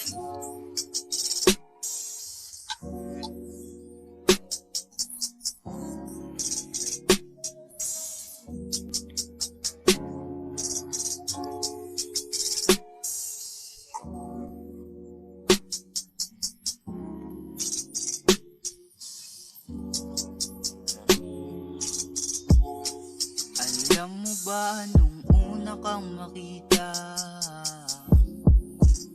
Alam mo ba nung una kang makita,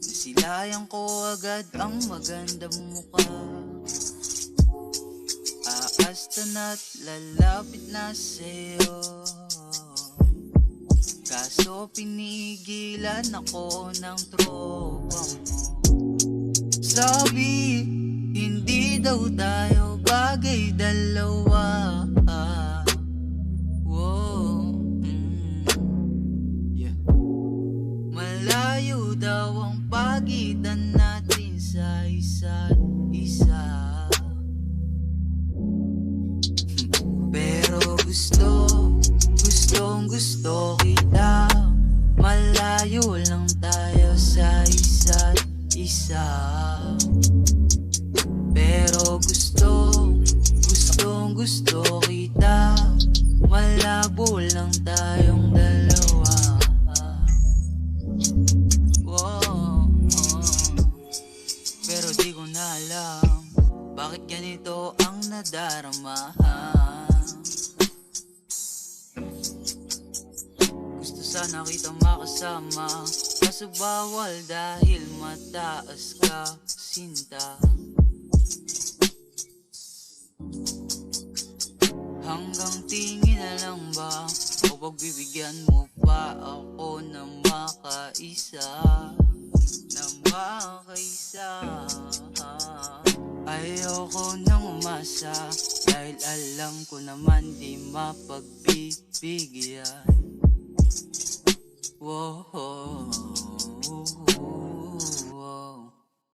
nasilayan ko agad ang magandang mukha. Aasta na't lalapit na sa'yo, kaso pinigilan ako ng tropa mo. Sabi, hindi daw tayo bagay dalawa. Malayo daw ang pagitan natin sa isa't isa. Pero gusto kita. Malayo lang tayo sa isa't isa. Pero gusto kita. Malabo lang tayong dalawa. Pero di ko na alam bakit ganito ang nadarama. Gusto sana kita makasama, kaso bawal dahil mataas ka, sinta. Hanggang tingin na lang ba o pagbibigyan mo pa ako na makaisa? Ayoko nang umasa dahil alam ko naman di mapagbibigyan.